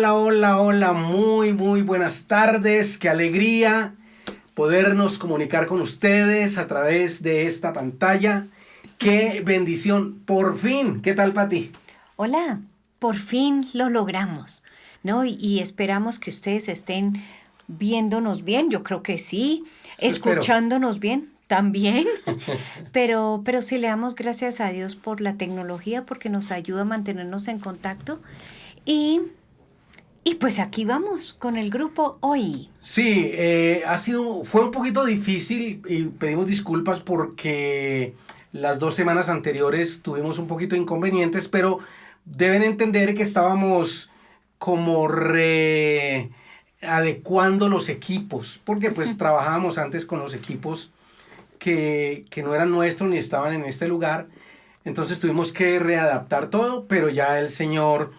Hola, hola, hola, muy, muy buenas tardes, qué alegría podernos comunicar con ustedes a través de esta pantalla. Qué bendición, por fin. ¿Qué tal, Pati? Hola, por fin lo logramos, ¿no? Y esperamos que ustedes estén viéndonos bien, yo creo que sí, Eso espero. escuchándonos bien también, pero sí le damos gracias a Dios por la tecnología porque nos ayuda a mantenernos en contacto y, y pues aquí vamos con el grupo hoy. Sí, fue un poquito difícil y pedimos disculpas porque las 2 semanas anteriores tuvimos un poquito de inconvenientes, pero deben entender que estábamos como adecuando los equipos, porque pues trabajábamos antes con los equipos que no eran nuestros ni estaban en este lugar. Entonces tuvimos que readaptar todo, pero ya el Señor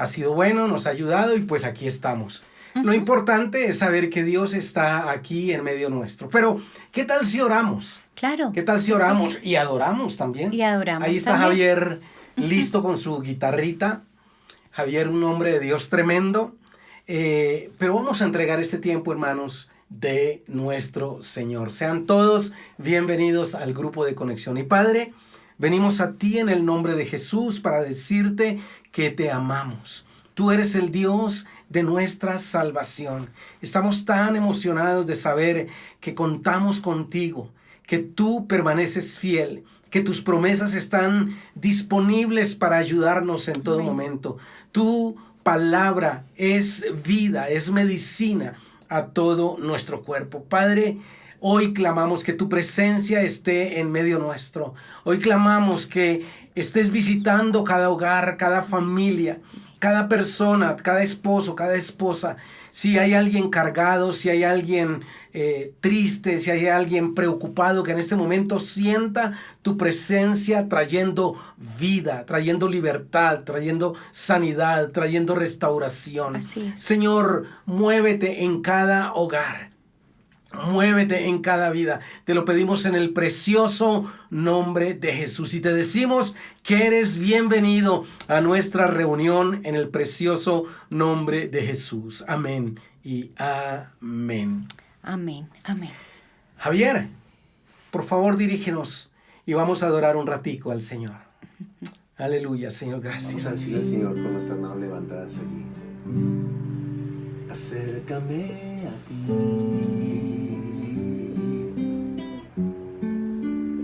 ha sido bueno, nos ha ayudado y pues aquí estamos. Lo Ujú. importante es saber que Dios está aquí en medio nuestro. Pero, ¿qué tal si oramos? Claro, ¿Qué tal si sí, sí. oramos y adoramos también? Y Ahí adoramos está también. Javier listo con su guitarrita. Javier, un hombre de Dios tremendo. Pero vamos a entregar este tiempo, hermanos, de nuestro Señor. Sean todos bienvenidos al grupo de conexión. Y Padre, venimos a ti en el nombre de Jesús para decirte que te amamos. Tú eres el Dios de nuestra salvación. Estamos tan emocionados de saber que contamos contigo, que tú permaneces fiel, que tus promesas están disponibles para ayudarnos en todo Amén. momento. Tu palabra es vida, es medicina a todo nuestro cuerpo. Padre, hoy clamamos que tu presencia esté en medio nuestro. Hoy clamamos que estés visitando cada hogar, cada familia, cada persona, cada esposo, cada esposa. Si hay alguien cargado, si hay alguien triste, si hay alguien preocupado, que en este momento sienta tu presencia trayendo vida, trayendo libertad, trayendo sanidad, trayendo restauración. Así es. Señor, muévete en cada hogar. Muévete en cada vida. Te lo pedimos en el precioso nombre de Jesús. Y te decimos que eres bienvenido a nuestra reunión en el precioso nombre de Jesús. Amén y amén. Amén, amén. Javier, por favor dirígenos y vamos a adorar un ratico al Señor. Aleluya, Señor, gracias. Vamos a decirle al Señor con nuestras manos levantadas allí. Acércame a ti.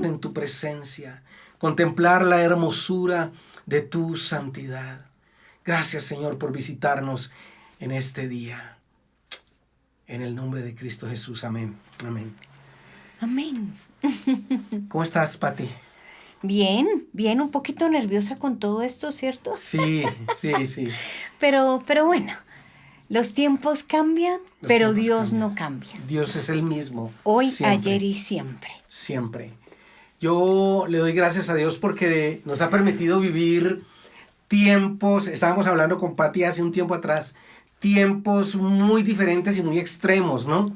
En tu presencia, contemplar la hermosura de tu santidad. Gracias, Señor, por visitarnos en este día. En el nombre de Cristo Jesús, amén. Amén. Amén. ¿Cómo estás, Pati? Bien, bien, un poquito nerviosa con todo esto, ¿cierto? Sí, sí, sí. Pero bueno, los tiempos cambian, Los pero tiempos Dios cambian. no cambia. Dios es el mismo, Hoy, siempre, ayer y siempre. siempre. Yo le doy gracias a Dios porque nos ha permitido vivir tiempos, estábamos hablando con Pati hace un tiempo atrás, tiempos muy diferentes y muy extremos, ¿no?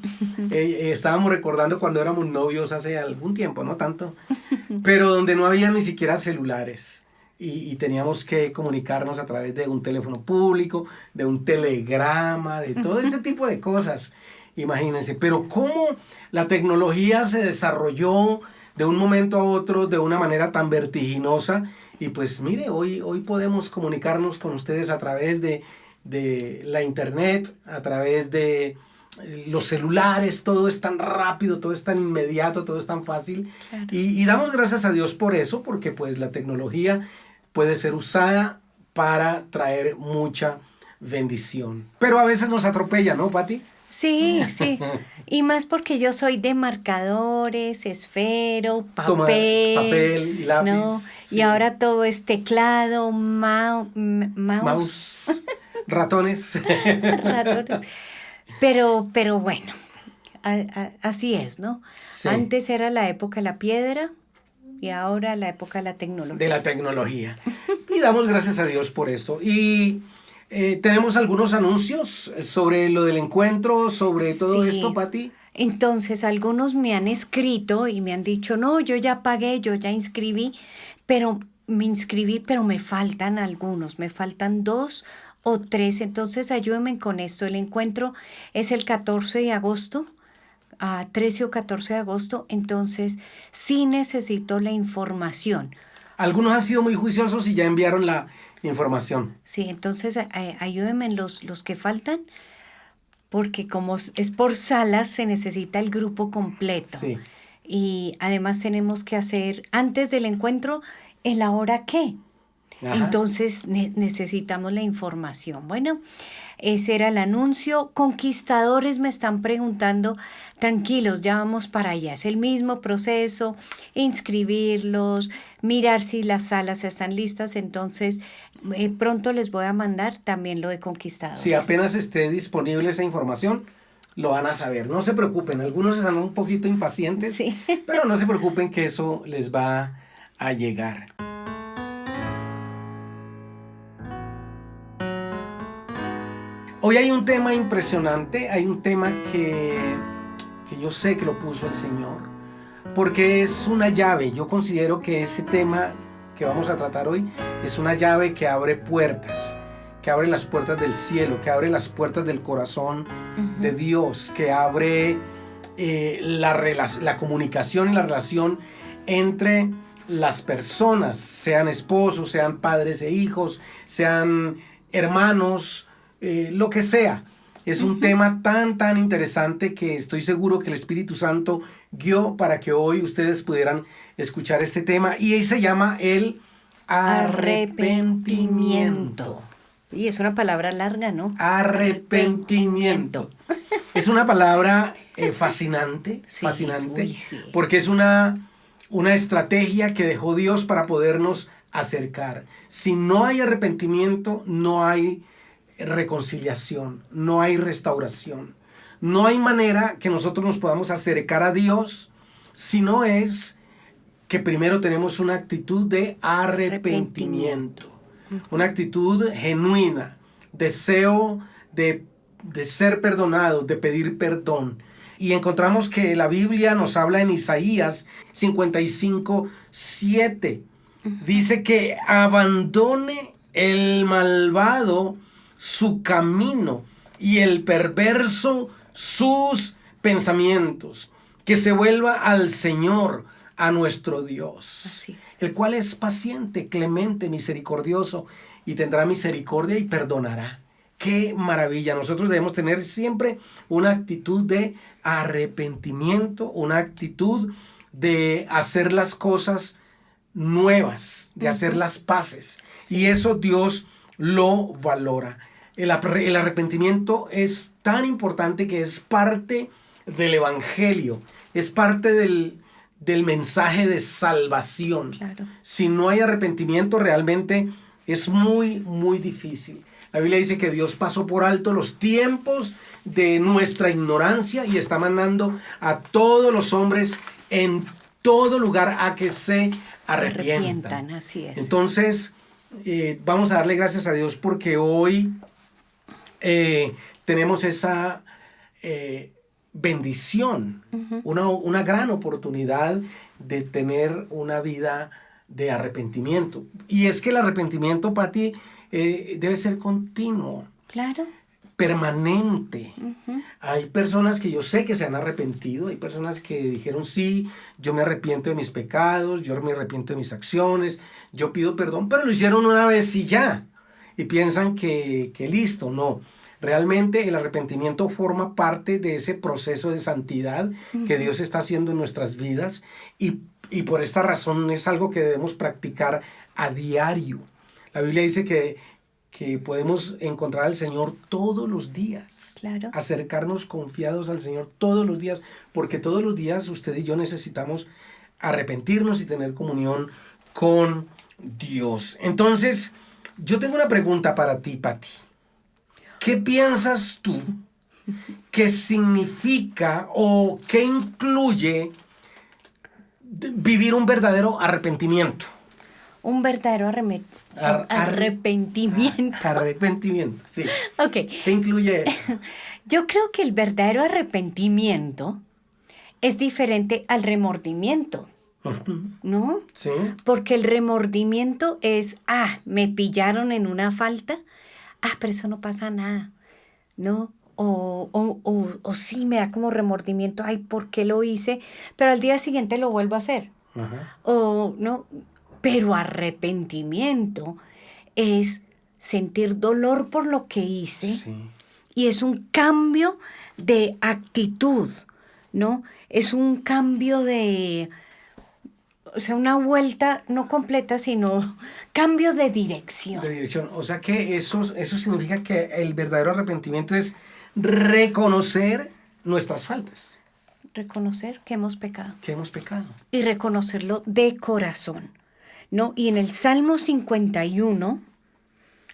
Estábamos recordando cuando éramos novios hace algún tiempo, no tanto, pero donde no había ni siquiera celulares y teníamos que comunicarnos a través de un teléfono público, de un telegrama, de todo ese tipo de cosas, imagínense. Pero cómo la tecnología se desarrolló de un momento a otro de una manera tan vertiginosa. Y pues mire, hoy podemos comunicarnos con ustedes a través de la internet, a través de los celulares, todo es tan rápido, todo es tan inmediato, todo es tan fácil. Claro. Y damos gracias a Dios por eso, porque pues la tecnología puede ser usada para traer mucha bendición. Pero a veces nos atropella, ¿no, Pati? Sí, sí. Y más porque yo soy de marcadores, esfero, Toma papel, papel, lápiz, ¿no? Y sí, ahora todo es teclado, mouse, mouse, ratones. ratones. Pero bueno, así es, ¿no? Sí, Antes era la época de la piedra y ahora la época de la de tecnología. la tecnología. Y damos gracias a Dios por eso. Y tenemos algunos anuncios sobre lo del encuentro, sobre todo esto, Sí. Pati. Entonces, algunos me han escrito y me han dicho, no, yo ya pagué, yo ya inscribí, pero me inscribí, pero me faltan algunos, me faltan 2 o 3. Entonces ayúdenme con esto. El encuentro es el 14 de agosto, 13 o 14 de agosto. Entonces sí necesito la información. Algunos han sido muy juiciosos y ya enviaron la información. Sí, entonces ayúdenme los que faltan, porque como es por salas, se necesita el grupo completo. Sí. Y además tenemos que hacer, antes del encuentro, el ahora qué. Ajá. Entonces necesitamos la información. Bueno, ese era el anuncio. Conquistadores me están preguntando, tranquilos, ya vamos para allá. Es el mismo proceso, inscribirlos, mirar si las salas están listas. Entonces, pronto les voy a mandar también lo de conquistadores. Si apenas esté disponible esa información, lo van a saber. No se preocupen, algunos están un poquito impacientes, Sí. pero no se preocupen que eso les va a llegar. Hoy hay un tema impresionante, hay un tema que yo sé que lo puso el Señor, porque es una llave. Yo considero que ese tema que vamos a tratar hoy es una llave que abre puertas, que abre las puertas del cielo, que abre las puertas del corazón de Dios, que abre la comunicación y la relación entre las personas, sean esposos, sean padres e hijos, sean hermanos, lo que sea. Es un tema tan interesante que estoy seguro que el Espíritu Santo guió para que hoy ustedes pudieran escuchar este tema, y se llama el arrepentimiento. Y es una palabra larga, ¿no? Arrepentimiento. Es una palabra fascinante, Sí, fascinante, sí. porque es una estrategia que dejó Dios para podernos acercar. Si no hay arrepentimiento, no hay reconciliación, no hay restauración. No hay manera que nosotros nos podamos acercar a Dios si no es que primero tenemos una actitud de arrepentimiento. Una actitud genuina, deseo de ser perdonados, de pedir perdón. Y encontramos que la Biblia nos habla en Isaías 55:7. Dice que abandone el malvado su camino y el perverso sus pensamientos, que se vuelva al Señor, a nuestro Dios, Así es. el cual es paciente, clemente, misericordioso, y tendrá misericordia y perdonará. ¡Qué maravilla! Nosotros debemos tener siempre una actitud de arrepentimiento, una actitud de hacer las cosas nuevas, de hacer las paces. Sí. Y eso Dios lo valora. El arrepentimiento es tan importante que es parte del Evangelio, es parte del mensaje de salvación. Claro. Si no hay arrepentimiento, realmente es muy difícil. La Biblia dice que Dios pasó por alto los tiempos de nuestra ignorancia y está mandando a todos los hombres en todo lugar a que se arrepientan. Así es. Entonces, vamos a darle gracias a Dios porque hoy tenemos esa bendición, una gran oportunidad de tener una vida de arrepentimiento. Y es que el arrepentimiento, Pati, debe ser continuo, Claro. permanente. Hay personas que yo sé que se han arrepentido, hay personas que dijeron, sí, yo me arrepiento de mis pecados, yo me arrepiento de mis acciones, yo pido perdón, pero lo hicieron una vez y ya, y piensan que listo. No, realmente el arrepentimiento forma parte de ese proceso de santidad que Dios está haciendo en nuestras vidas, y por esta razón es algo que debemos practicar a diario. La Biblia dice que podemos encontrar al Señor todos los días. Claro. Acercarnos confiados al Señor todos los días, porque todos los días usted y yo necesitamos arrepentirnos y tener comunión con Dios. Entonces, yo tengo una pregunta para ti, Pati. ¿Qué piensas tú que significa o qué incluye vivir un verdadero arrepentimiento? Un verdadero arrepentimiento. Arrepentimiento, sí. Ok. ¿Qué incluye eso? Yo creo que el verdadero arrepentimiento es diferente al remordimiento, ¿no? Sí. Porque el remordimiento es, me pillaron en una falta, pero eso no pasa nada, ¿no? O sí me da como remordimiento, ay, ¿por qué lo hice? Pero al día siguiente lo vuelvo a hacer. Ajá. O no, pero arrepentimiento es sentir dolor por lo que hice Sí. y es un cambio de actitud, ¿no? Es un cambio de, o sea, una vuelta no completa, sino cambio de dirección. De dirección. O sea que eso significa que el verdadero arrepentimiento es reconocer nuestras faltas, Reconocer que hemos pecado. que hemos pecado. Y reconocerlo de corazón, ¿no? Y en el Salmo 51,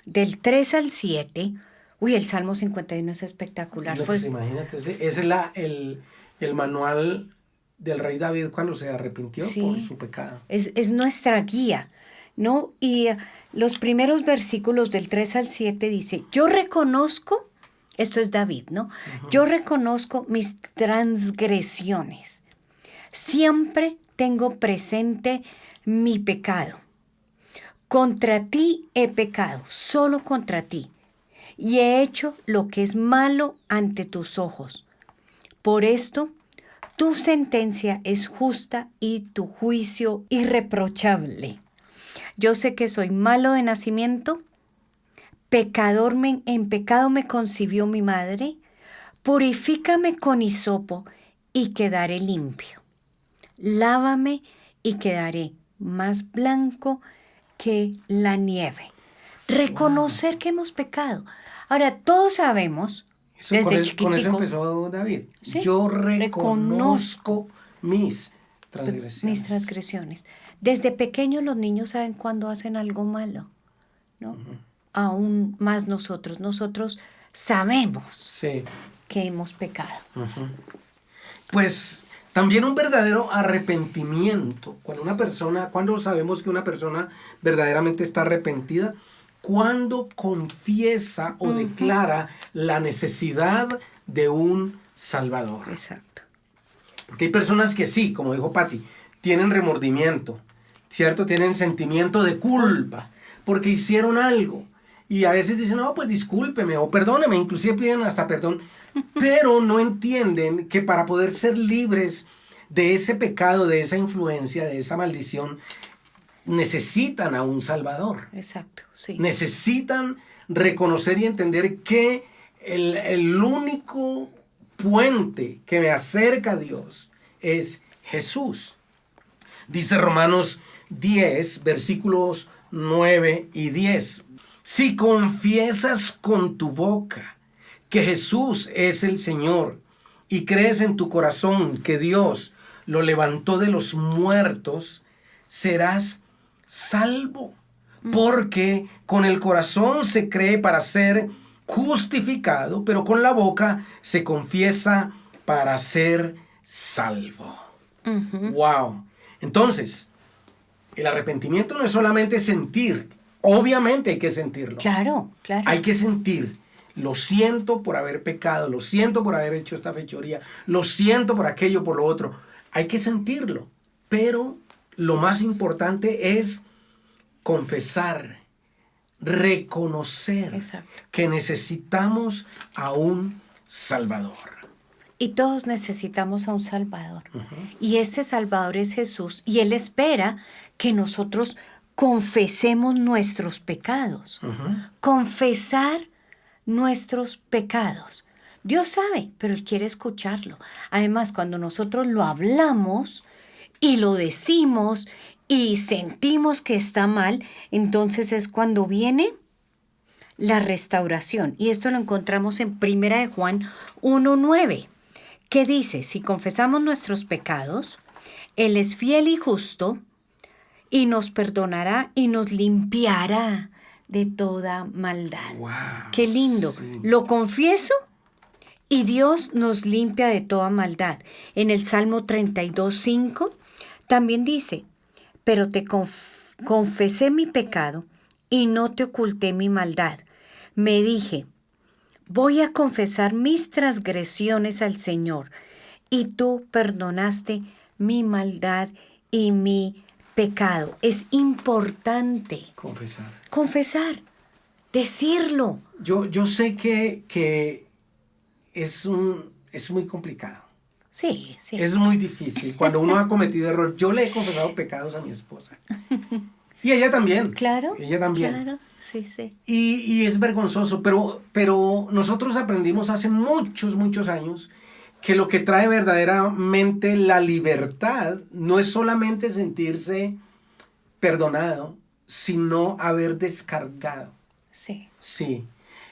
del 3 al 7, el Salmo 51 es espectacular. No, pues imagínate, ese es el manual del rey David cuando se arrepintió Sí. por su pecado. Es nuestra guía, ¿no? Y los primeros versículos del 3 al 7 dice, yo reconozco, esto es David, ¿no? Yo reconozco mis transgresiones. Siempre tengo presente mi pecado. Contra ti he pecado, solo contra ti, y he hecho lo que es malo ante tus ojos. Por esto, tu sentencia es justa y tu juicio irreprochable. Yo sé que soy malo de nacimiento, en pecado me concibió mi madre, purifícame con hisopo y quedaré limpio. Lávame y quedaré más blanco que la nieve. Reconocer que hemos pecado. Ahora, todos sabemos, Eso, desde con eso chiquitico, empezó David. Sí. Yo reconozco mis transgresiones. mis transgresiones. Desde pequeños los niños saben cuando hacen algo malo, ¿no? Aún más nosotros sabemos Sí. que hemos pecado. Pues también un verdadero arrepentimiento. Cuando sabemos que una persona verdaderamente está arrepentida, cuando confiesa o declara la necesidad de un Salvador. Exacto. Porque hay personas que sí, como dijo Patti, tienen remordimiento, ¿cierto? Tienen sentimiento de culpa porque hicieron algo. Y a veces dicen, no, pues discúlpeme o perdóneme, inclusive piden hasta perdón, pero no entienden que para poder ser libres de ese pecado, de esa influencia, de esa maldición, necesitan a un Salvador. Exacto, sí. Necesitan reconocer y entender que el único puente que me acerca a Dios es Jesús. Dice Romanos 10, versículos 9 y 10. Si confiesas con tu boca que Jesús es el Señor y crees en tu corazón que Dios lo levantó de los muertos, serás salvo. Porque con el corazón se cree para ser justificado, pero con la boca se confiesa para ser salvo. Wow. Entonces, el arrepentimiento no es solamente sentir. Obviamente hay que sentirlo. Claro, claro. Hay que sentir. Lo siento por haber pecado, lo siento por haber hecho esta fechoría, lo siento por aquello, por lo otro. Hay que sentirlo. Pero lo más importante es confesar, reconocer Exacto. que necesitamos a un Salvador. Y todos necesitamos a un Salvador. Y este Salvador es Jesús. Y Él espera que nosotros confesemos nuestros pecados. Confesar nuestros pecados. Dios sabe, pero Él quiere escucharlo. Además, cuando nosotros lo hablamos y lo decimos y sentimos que está mal, entonces es cuando viene la restauración. Y esto lo encontramos en 1 de Juan 1:9, que dice, si confesamos nuestros pecados, Él es fiel y justo y nos perdonará y nos limpiará de toda maldad. Wow, ¡Qué lindo! sí. Lo confieso y Dios nos limpia de toda maldad. En el Salmo 32:5 también dice, pero te confesé mi pecado y no te oculté mi maldad. Me dije, voy a confesar mis transgresiones al Señor, y tú perdonaste mi maldad y mi pecado. Es importante Confesar. confesar. decirlo. Yo sé que es muy complicado. Sí, sí. Es muy difícil. Cuando uno ha cometido error, yo le he confesado pecados a mi esposa. Y ella también. Claro. Ella también. Claro, sí, sí. Y es vergonzoso, pero nosotros aprendimos hace muchos, muchos años que lo que trae verdaderamente la libertad no es solamente sentirse perdonado, sino haber descargado. Sí. Sí.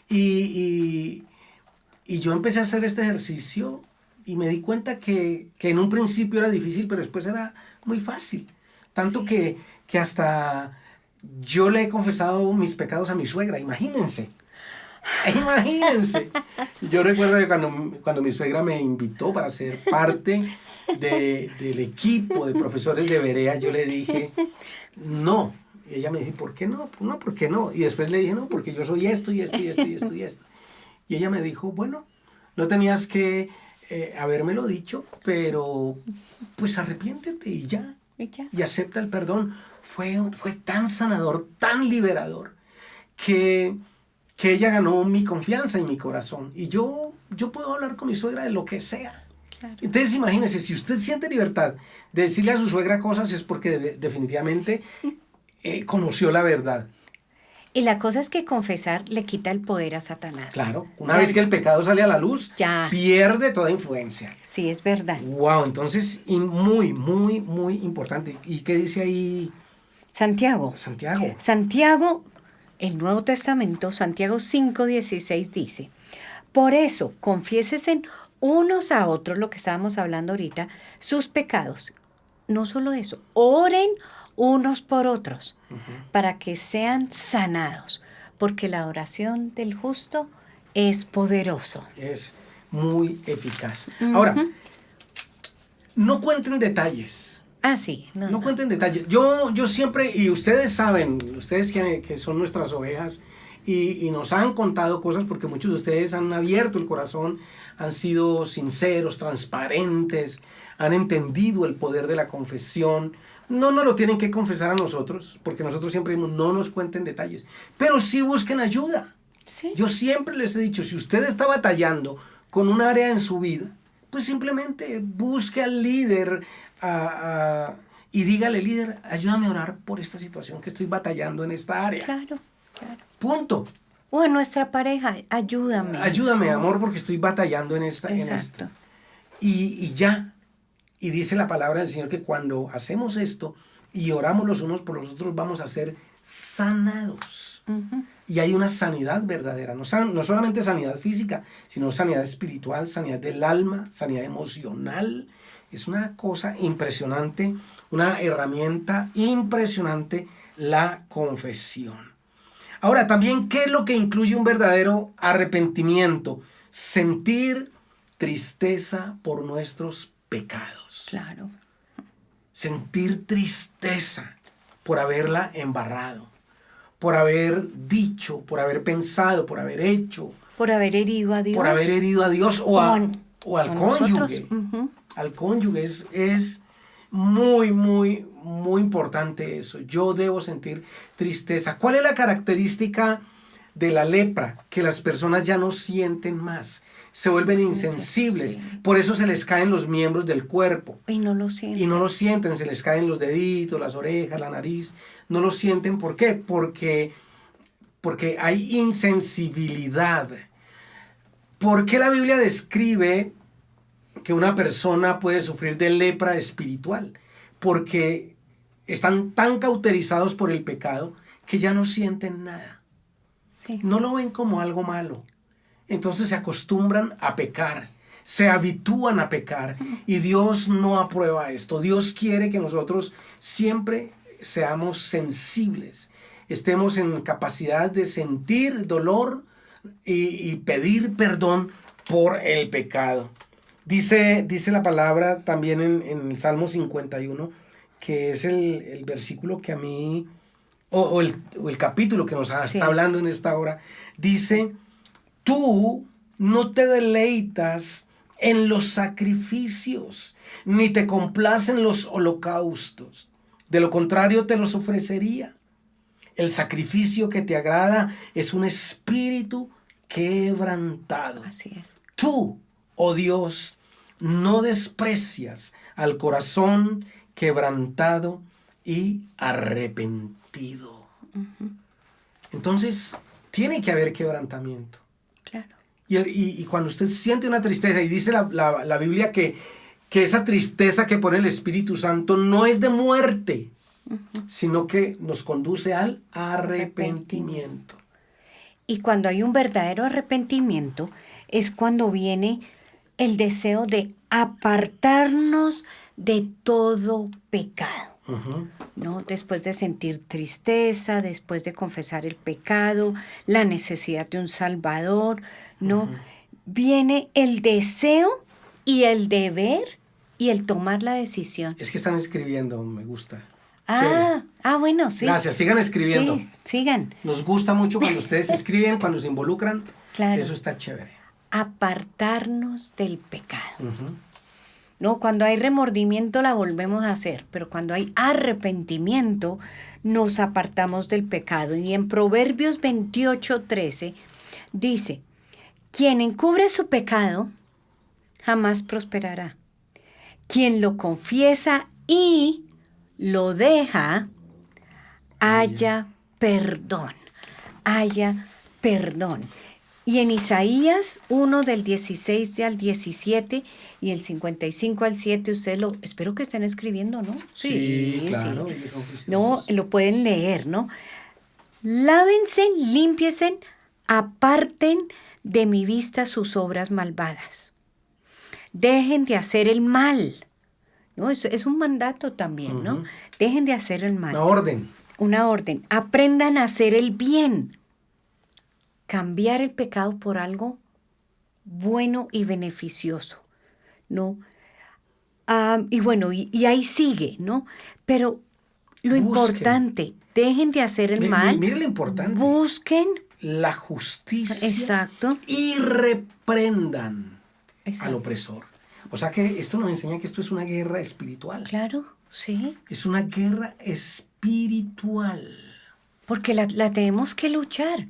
Y yo empecé a hacer este ejercicio y me di cuenta que en un principio era difícil, pero después era muy fácil. Tanto Sí. que hasta yo le he confesado mis pecados a mi suegra, imagínense. Imagínense. Yo recuerdo que cuando mi suegra me invitó para ser parte del equipo de profesores de Berea, yo le dije, no. Y ella me dijo, ¿por qué no? No, ¿por qué no? Y después le dije, no, porque yo soy esto y esto y esto y esto y esto. Y ella me dijo, bueno, no tenías que habérmelo dicho, pero pues arrepiéntete y ya. Y ya. Y acepta el perdón. Fue tan sanador, tan liberador, que ella ganó mi confianza y mi corazón. Y yo puedo hablar con mi suegra de lo que sea. Claro. Entonces imagínese, si usted siente libertad de decirle a su suegra cosas, es porque definitivamente conoció la verdad. Y la cosa es que confesar le quita el poder a Satanás. Claro, una vez que el pecado sale a la luz, Ya. pierde toda influencia. Sí, es verdad. Wow, entonces muy, muy, muy importante. ¿Y qué dice ahí Santiago. Santiago? Santiago, el Nuevo Testamento, Santiago 5:16 dice, por eso confiésense unos a otros, lo que estábamos hablando ahorita, sus pecados. No solo eso, oren unos por otros para que sean sanados, porque la oración del justo es poderoso. Es muy eficaz. Ahora, no cuenten detalles. Ah, sí. No cuenten detalles. Yo siempre, y ustedes saben, ustedes que son nuestras ovejas, y nos han contado cosas porque muchos de ustedes han abierto el corazón, han sido sinceros, transparentes, han entendido el poder de la confesión. No nos lo tienen que confesar a nosotros, porque nosotros siempre decimos, no nos cuenten detalles, pero sí busquen ayuda. Sí. Yo siempre les he dicho, si usted está batallando con un área en su vida, pues simplemente busque al líder y dígale, líder, ayúdame a orar por esta situación que estoy batallando en esta área. Claro, claro. Punto. O a nuestra pareja, ayúdame. Ayúdame, amor, porque estoy batallando en esta. Exacto. Y ya. Y dice la palabra del Señor que cuando hacemos esto y oramos los unos por los otros, vamos a ser sanados. Y hay una sanidad verdadera, no solamente sanidad física, sino sanidad espiritual, sanidad del alma, sanidad emocional. Es una cosa impresionante, una herramienta impresionante, la confesión. Ahora, también, ¿qué es lo que incluye un verdadero arrepentimiento? Sentir tristeza por nuestros pecados. Claro. Sentir tristeza por haberla embarrado, por haber dicho, por haber pensado, por haber hecho, Por haber herido a Dios. por haber herido a Dios o al cónyuge. Nosotros. Al cónyuge es muy, muy, muy importante eso. Yo debo sentir tristeza. ¿Cuál es la característica de la lepra? Que las personas ya no sienten más. Se vuelven insensibles. Sí. Por eso se les caen los miembros del cuerpo. Y no lo siento. Y no lo sienten, se les caen los deditos, las orejas, la nariz. No lo sienten. ¿Por qué? Porque hay insensibilidad. ¿Por qué la Biblia describe que una persona puede sufrir de lepra espiritual? Porque están tan cauterizados por el pecado que ya no sienten nada. Sí. No lo ven como algo malo. Entonces se acostumbran a pecar, se habitúan a pecar y Dios no aprueba esto. Dios quiere que nosotros siempre seamos sensibles, estemos en capacidad de sentir dolor y pedir perdón por el pecado. Dice la palabra también en el Salmo 51, que es el versículo que a mí, o el capítulo que nos está hablando en esta hora, dice, tú no te deleitas en los sacrificios, ni te complacen los holocaustos. De lo contrario, te los ofrecería. El sacrificio que te agrada es un espíritu quebrantado. Así es. Tú, oh Dios, no desprecias al corazón quebrantado y arrepentido. Entonces, tiene que haber quebrantamiento. Claro. Y cuando usted siente una tristeza, y dice la Biblia que esa tristeza que pone el Espíritu Santo no es de muerte, sino que nos conduce al arrepentimiento. Y cuando hay un verdadero arrepentimiento, es cuando viene el deseo de apartarnos de todo pecado. ¿No? Después de sentir tristeza, después de confesar el pecado, la necesidad de un Salvador, ¿no? Viene el deseo y el deber y el tomar la decisión. Es que están escribiendo, me gusta. Bueno, sí. Gracias, sigan escribiendo. Sí, sigan. Nos gusta mucho cuando ustedes escriben, cuando se involucran. Claro. Eso está chévere. Apartarnos del pecado. No, cuando hay remordimiento la volvemos a hacer, pero cuando hay arrepentimiento nos apartamos del pecado. Y en Proverbios 28:13 dice, quien encubre su pecado jamás prosperará. Quien lo confiesa y lo deja, haya perdón. Haya perdón. Y en Isaías 1 del 16 al 17 y el 55 al 7, ustedes espero que estén escribiendo, ¿no? Sí, claro. Sí. No, lo pueden leer, ¿no? Lávense, límpiesen, aparten de mi vista sus obras malvadas. Dejen de hacer el mal. ¿No? Es un mandato también, ¿no? Dejen de hacer el mal. Una orden. Una orden. Aprendan a hacer el bien. Cambiar el pecado por algo bueno y beneficioso, ¿no? Y bueno, y ahí sigue, ¿no? Pero lo importante, dejen de hacer el mal. Mire lo importante. Busquen la justicia. Exacto. Y reprendan al opresor. O sea que esto nos enseña que esto es una guerra espiritual. Claro, sí. Es una guerra espiritual. Porque la tenemos que luchar.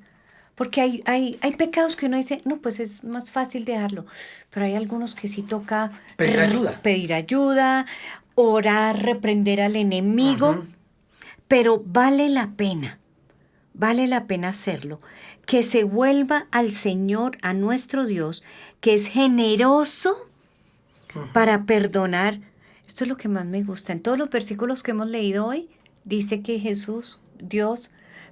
Porque hay pecados que uno dice, no, pues es más fácil dejarlo. Pero hay algunos que sí toca pedir ayuda. Pedir ayuda, orar, reprender al enemigo. Pero vale la pena hacerlo. Que se vuelva al Señor, a nuestro Dios, que es generoso para perdonar. Esto es lo que más me gusta. En todos los versículos que hemos leído hoy, dice que Jesús, Dios,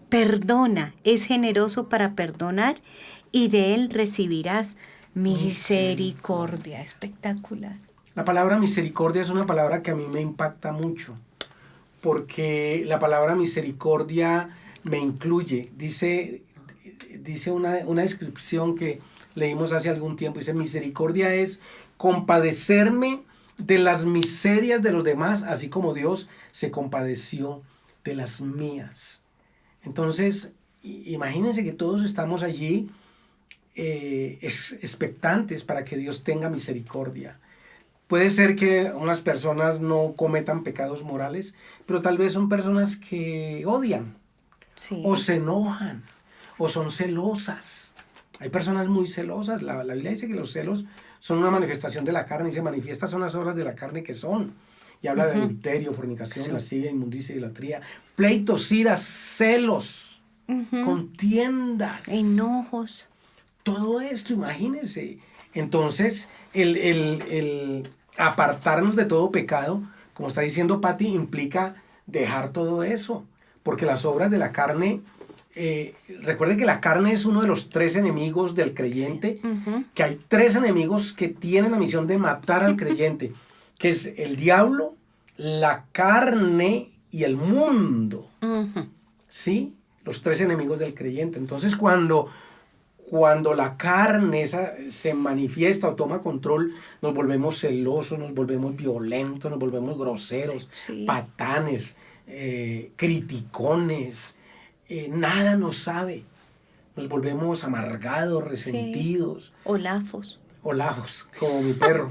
perdona, es generoso para perdonar y de Él recibirás misericordia. Espectacular. La palabra misericordia es una palabra que a mí me impacta mucho, porque la palabra misericordia me incluye. Dice una descripción que leímos hace algún tiempo, dice, misericordia es compadecerme de las miserias de los demás, así como Dios se compadeció de las mías. Entonces, imagínense que todos estamos allí expectantes para que Dios tenga misericordia. Puede ser que unas personas no cometan pecados morales, pero tal vez son personas que odian, o se enojan, o son celosas. Hay personas muy celosas. La Biblia dice que los celos son una manifestación de la carne, y se manifiesta son las obras de la carne que son. Y habla de adulterio, fornicación, lascivia, inmundicia, idolatría, pleitos, iras, celos, contiendas, enojos. Todo esto, imagínense. Entonces, el apartarnos de todo pecado, como está diciendo Patti, implica dejar todo eso. Porque las obras de la carne, recuerden que la carne es uno de los 3 enemigos del creyente, que hay 3 enemigos que tienen la misión de matar al creyente, que es el diablo, la carne y el mundo. ¿Sí? Los 3 enemigos del creyente. Entonces, cuando la carne se manifiesta o toma control, nos volvemos celosos, nos volvemos violentos, nos volvemos groseros, patanes, criticones, nada nos sabe. Nos volvemos amargados, resentidos. Olafos. Olafos, como mi perro.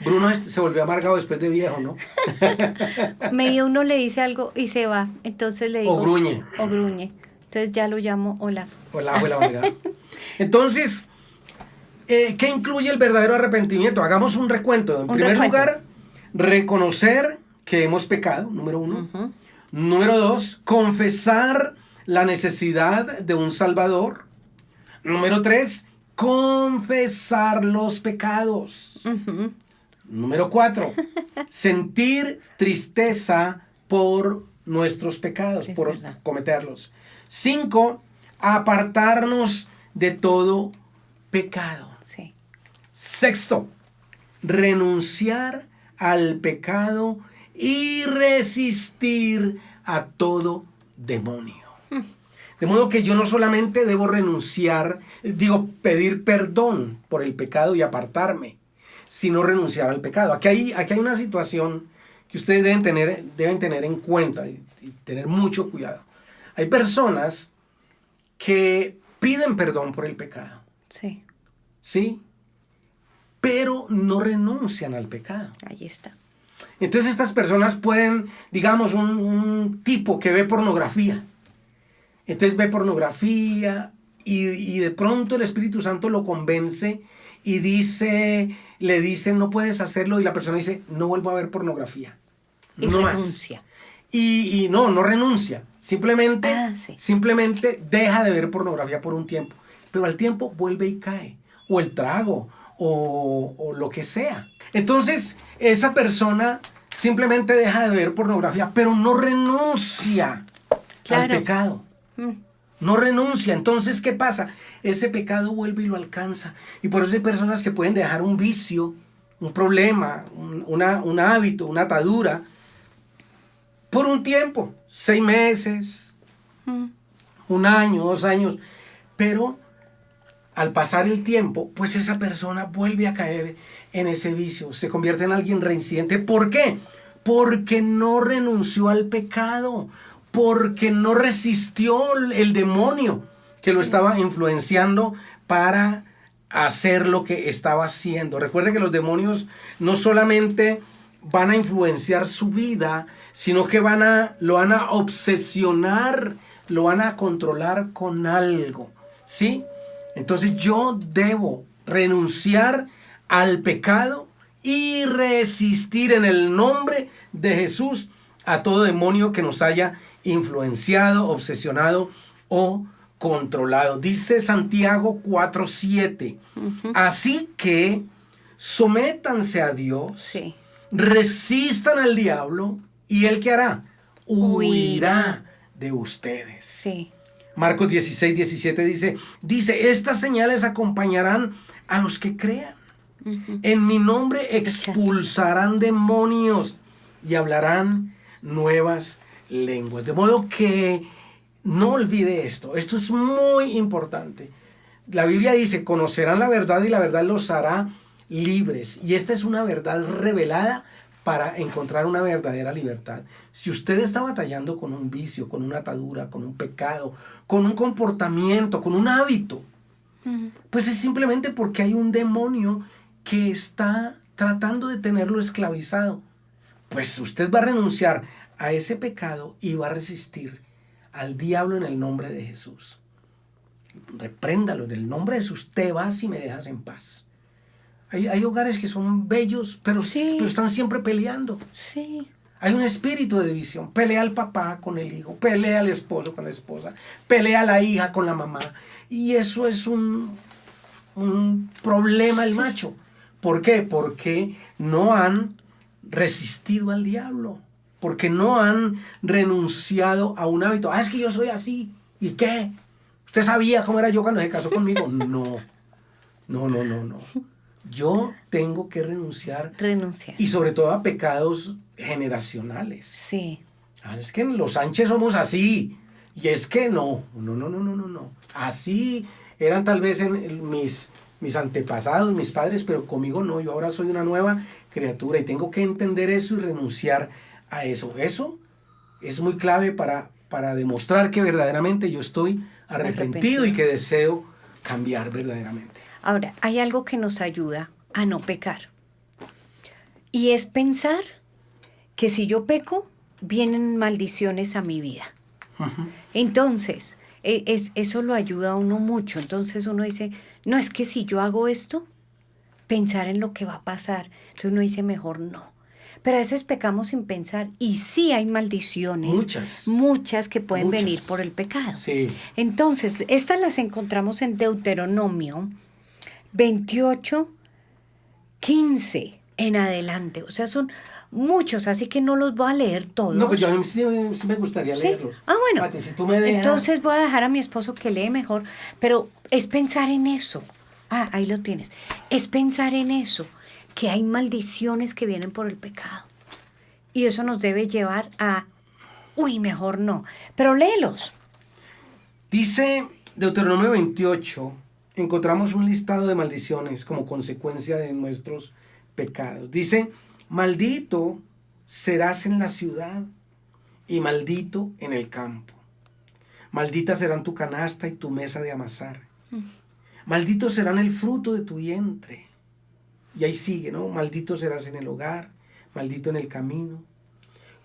Bruno se volvió amargado después de viejo, ¿no? Medio uno le dice algo y se va. Entonces le digo. O gruñe. O gruñe. Entonces ya lo llamo Olaf. Olafo y la amargada. Entonces, ¿qué incluye el verdadero arrepentimiento? Hagamos un recuento. En primer lugar, reconocer que hemos pecado, número 1. Ujú. Número 2, confesar la necesidad de un Salvador. Número 3, confesar los pecados. Ujú. Número 4, sentir tristeza por nuestros pecados, Es por verdad. cometerlos. 5, apartarnos de todo pecado. Sí. 6, renunciar al pecado y resistir a todo demonio. De modo que yo no solamente debo renunciar, pedir perdón por el pecado y apartarme, sino renunciar al pecado. Aquí hay una situación que ustedes deben tener en cuenta y tener mucho cuidado. Hay personas que piden perdón por el pecado, Sí. ¿sí? Pero no renuncian al pecado. Ahí está. Entonces estas personas pueden, digamos, un tipo que ve pornografía. Entonces ve pornografía y de pronto el Espíritu Santo lo convence y le dice, no puedes hacerlo, y la persona dice, no vuelvo a ver pornografía. Y No más. renuncia. Y no renuncia. Simplemente deja de ver pornografía por un tiempo. Pero al tiempo vuelve y cae. O el trago, o lo que sea. Entonces, esa persona simplemente deja de ver pornografía, pero no renuncia al pecado. No renuncia. Entonces, ¿qué pasa? Ese pecado vuelve y lo alcanza. Y por eso hay personas que pueden dejar un vicio, un problema, un hábito, una atadura, por un tiempo, 6 meses, 1 año, 2 años. Pero al pasar el tiempo, pues esa persona vuelve a caer en ese vicio, se convierte en alguien reincidente. ¿Por qué? Porque no renunció al pecado, porque no resistió el demonio que lo estaba influenciando para hacer lo que estaba haciendo. Recuerde que los demonios no solamente van a influenciar su vida, sino que lo van a obsesionar, lo van a controlar con algo, ¿sí? Entonces yo debo renunciar al pecado y resistir en el nombre de Jesús a todo demonio que nos haya influenciado, obsesionado o controlado. Dice Santiago 4:7. Así que sométanse a Dios, Sí. resistan al diablo y ¿él qué hará? Huirá de ustedes. Sí. Marcos 16:17 dice, estas señales acompañarán a los que crean. En mi nombre expulsarán demonios y hablarán nuevas lenguas. De modo que no olvide esto. Esto es muy importante. La Biblia dice, conocerán la verdad y la verdad los hará libres. Y esta es una verdad revelada para encontrar una verdadera libertad. Si usted está batallando con un vicio, con una atadura, con un pecado, con un comportamiento, con un hábito, pues es simplemente porque hay un demonio que está tratando de tenerlo esclavizado. Pues usted va a renunciar a ese pecado y va a resistir al diablo en el nombre de Jesús. Repréndalo en el nombre de Jesús. Te vas y me dejas en paz. Hay hogares que son bellos, pero están siempre peleando. Sí. Hay un espíritu de división. Pelea el papá con el hijo, pelea el esposo con la esposa, pelea la hija con la mamá. Y eso es un problema el macho. ¿Por qué? Porque no han resistido al diablo. Porque no han renunciado a un hábito. Es que yo soy así. ¿Y qué? ¿Usted sabía cómo era yo cuando se casó conmigo? No. Yo tengo que renunciar. Y sobre todo a pecados generacionales. Sí. Es que los Sánchez somos así. Y es que no. Así eran tal vez mis antepasados, mis padres, pero conmigo no. Yo ahora soy una nueva criatura y tengo que entender eso y renunciar a eso. Eso es muy clave para demostrar que verdaderamente yo estoy arrepentido y que deseo cambiar verdaderamente. Ahora, hay algo que nos ayuda a no pecar. Y es pensar que si yo peco, vienen maldiciones a mi vida. Entonces, eso lo ayuda a uno mucho. Entonces uno dice, no, es que si yo hago esto, pensar en lo que va a pasar. Entonces uno dice, mejor no. Pero a veces pecamos sin pensar. Y sí hay maldiciones. Muchas que pueden venir por el pecado. Sí. Entonces, estas las encontramos en Deuteronomio 28, 15 en adelante. O sea, son muchos, así que no los voy a leer todos. No, pues yo a mí sí me gustaría leerlos. Ah, bueno. Pati, si tú me dejas... Entonces voy a dejar a mi esposo que lee mejor, pero es pensar en eso. Ah, ahí lo tienes. Es pensar en eso, que hay maldiciones que vienen por el pecado. Y eso nos debe llevar a, uy, mejor no. Pero léelos. Dice Deuteronomio 28, encontramos un listado de maldiciones como consecuencia de nuestros pecados. Dice, maldito serás en la ciudad y maldito en el campo. Malditas serán tu canasta y tu mesa de amasar. Malditos serán el fruto de tu vientre. Y ahí sigue, ¿no? Maldito serás en el hogar, maldito en el camino.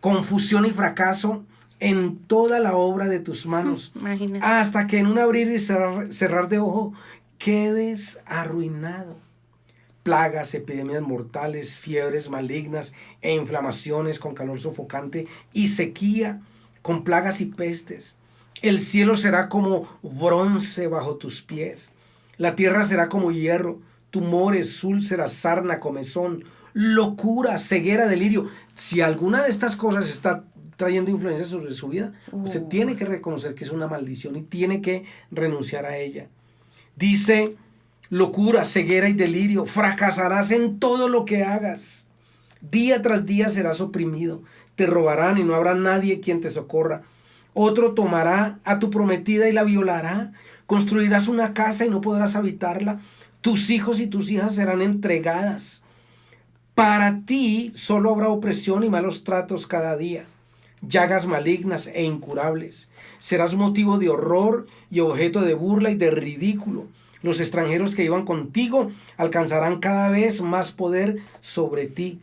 Confusión y fracaso en toda la obra de tus manos. Imagínate. Hasta que en un abrir y cerrar de ojo quedes arruinado. Plagas, epidemias mortales, fiebres malignas e inflamaciones con calor sofocante y sequía, con plagas y pestes. El cielo será como bronce bajo tus pies. La tierra será como hierro. Tumores, úlceras, sarna, comezón, locura, ceguera, delirio. Si alguna de estas cosas está trayendo influencia sobre su vida, usted tiene que reconocer que es una maldición y tiene que renunciar a ella. Dice, locura, ceguera y delirio, fracasarás en todo lo que hagas. Día tras día serás oprimido, te robarán y no habrá nadie quien te socorra. Otro tomará a tu prometida y la violará. Construirás una casa y no podrás habitarla. Tus hijos y tus hijas serán entregadas. Para ti solo habrá opresión y malos tratos cada día. Llagas malignas e incurables. Serás motivo de horror y objeto de burla y de ridículo. Los extranjeros que iban contigo alcanzarán cada vez más poder sobre ti.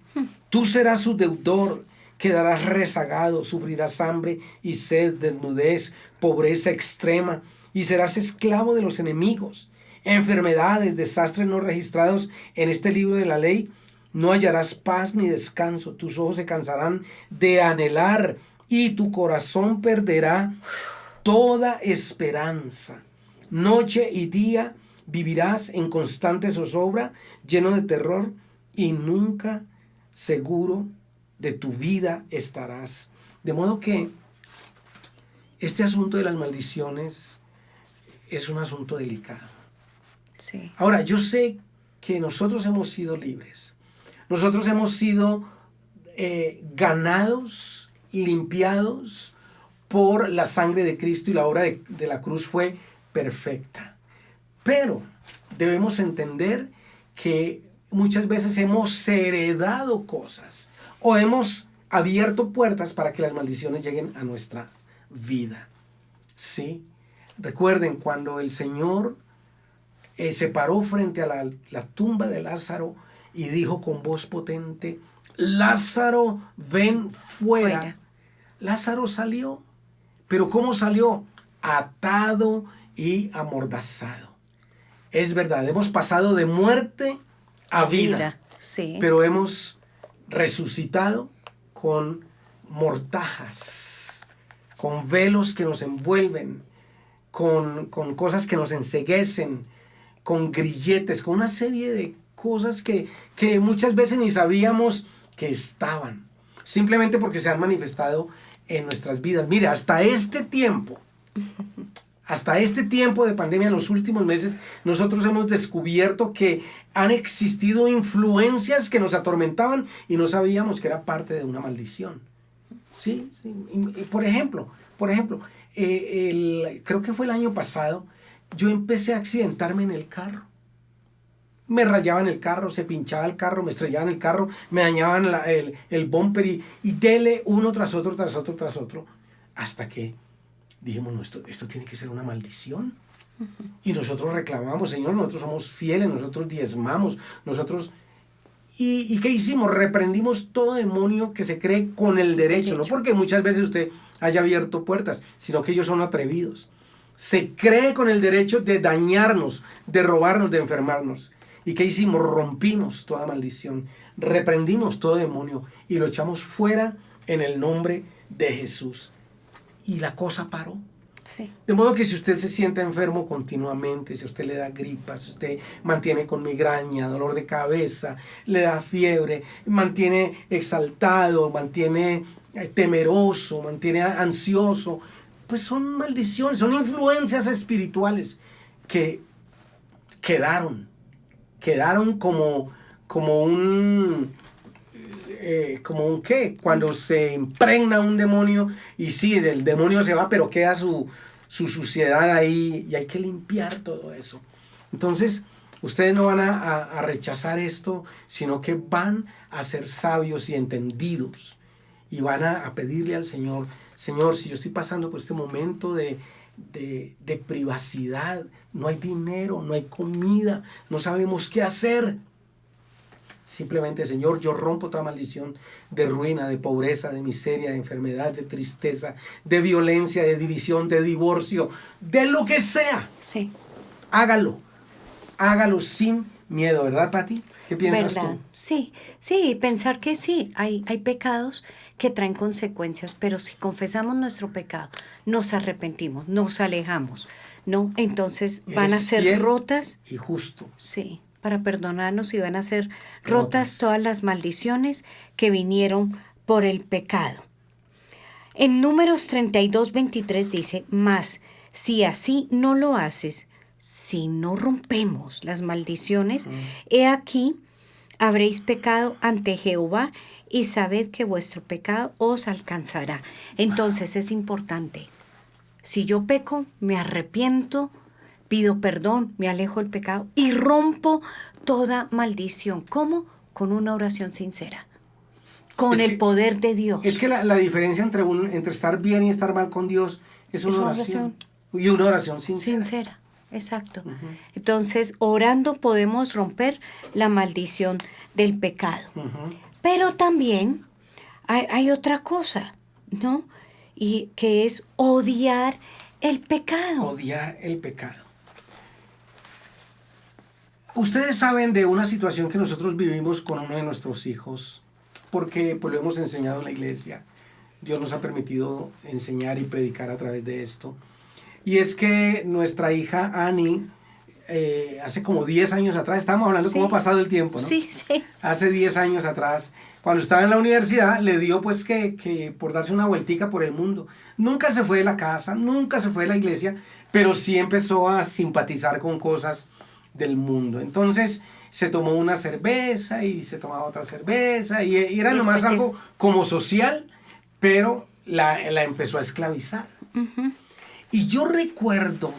Tú serás su deudor, quedarás rezagado, sufrirás hambre y sed, desnudez, pobreza extrema, y serás esclavo de los enemigos. Enfermedades, desastres no registrados en este libro de la ley, no hallarás paz ni descanso. Tus ojos se cansarán de anhelar y tu corazón perderá toda esperanza. Noche y día vivirás en constante zozobra, lleno de terror, y nunca seguro de tu vida estarás. De modo que este asunto de las maldiciones es un asunto delicado. Sí. Ahora, yo sé que nosotros hemos sido libres. Nosotros hemos sido ganados, limpiados por la sangre de Cristo, y la obra de la cruz fue perfecta. Pero debemos entender que muchas veces hemos heredado cosas o hemos abierto puertas para que las maldiciones lleguen a nuestra vida. ¿Sí? Recuerden, cuando el Señor se paró frente a la tumba de Lázaro y dijo con voz potente, Lázaro, ven fuera. Lázaro salió. ¿Pero cómo salió? Atado y amordazado. Es verdad, hemos pasado de muerte a vida. Sí. Pero hemos resucitado con mortajas, con velos que nos envuelven, con cosas que nos enceguecen, con grilletes, con una serie de cosas que muchas veces ni sabíamos que estaban, simplemente porque se han manifestado en nuestras vidas. Mire, hasta este tiempo de pandemia, en los últimos meses, nosotros hemos descubierto que han existido influencias que nos atormentaban y no sabíamos que era parte de una maldición. Sí, sí. Y por ejemplo, creo que fue el año pasado, yo empecé a accidentarme en el carro. Me rayaban el carro, se pinchaba el carro, me estrellaban el carro, me dañaban el bumper y dele uno tras otro, hasta que dijimos, no, esto tiene que ser una maldición. Y nosotros reclamamos, Señor, nosotros somos fieles, nosotros diezmamos, nosotros... ¿Y qué hicimos? Reprendimos todo demonio que se cree con el derecho, no porque muchas veces usted haya abierto puertas, sino que ellos son atrevidos. Se cree con el derecho de dañarnos, de robarnos, de enfermarnos. ¿Y qué hicimos? Rompimos toda maldición, reprendimos todo demonio y lo echamos fuera en el nombre de Jesús. Y la cosa paró. Sí. De modo que si usted se siente enfermo continuamente, si usted le da gripa, si usted mantiene con migraña, dolor de cabeza, le da fiebre, mantiene exaltado, mantiene temeroso, mantiene ansioso, pues son maldiciones, son influencias espirituales que quedaron como un qué, cuando se impregna un demonio y sí, el demonio se va, pero queda su suciedad ahí y hay que limpiar todo eso. Entonces, ustedes no van a rechazar esto, sino que van a ser sabios y entendidos y van a pedirle al Señor, Señor, si yo estoy pasando por este momento de privacidad, no hay dinero, no hay comida, no sabemos qué hacer. Simplemente, Señor, yo rompo toda maldición de ruina, de pobreza, de miseria, de enfermedad, de tristeza, de violencia, de división, de divorcio, de lo que sea. Sí. Hágalo sin miedo, ¿verdad, Pati? ¿Qué piensas ¿Verdad? tú? Sí, pensar que sí, hay pecados que traen consecuencias, pero si confesamos nuestro pecado, nos arrepentimos, nos alejamos, ¿no? Entonces van a Eres ser fiel rotas. y justo. Sí, para perdonarnos y van a ser rotas todas las maldiciones que vinieron por el pecado. En Números 32:23 dice, mas si así no lo haces, si no rompemos las maldiciones, he aquí, habréis pecado ante Jehová y sabed que vuestro pecado os alcanzará. Entonces es importante, si yo peco, me arrepiento, pido perdón, me alejo del pecado y rompo toda maldición. ¿Cómo? Con una oración sincera, con el poder de Dios. Es que la diferencia entre estar bien y estar mal con Dios es una oración. Y una oración sincera. Sincera, exacto. Entonces, orando podemos romper la maldición del pecado. Pero también hay otra cosa, ¿no? Y que es odiar el pecado. Odiar el pecado. Ustedes saben de una situación que nosotros vivimos con uno de nuestros hijos, porque pues, lo hemos enseñado en la iglesia. Dios nos ha permitido enseñar y predicar a través de esto. Y es que nuestra hija Annie, hace como 10 años atrás, estábamos hablando de cómo ha pasado el tiempo, ¿no? Sí, sí. Hace 10 años atrás, cuando estaba en la universidad, le dio pues que por darse una vueltica por el mundo. Nunca se fue de la casa, nunca se fue de la iglesia, pero sí empezó a simpatizar con cosas del mundo. Entonces se tomó una cerveza y se tomaba otra cerveza y era nomás algo como social, pero la empezó a esclavizar. Y yo recuerdo,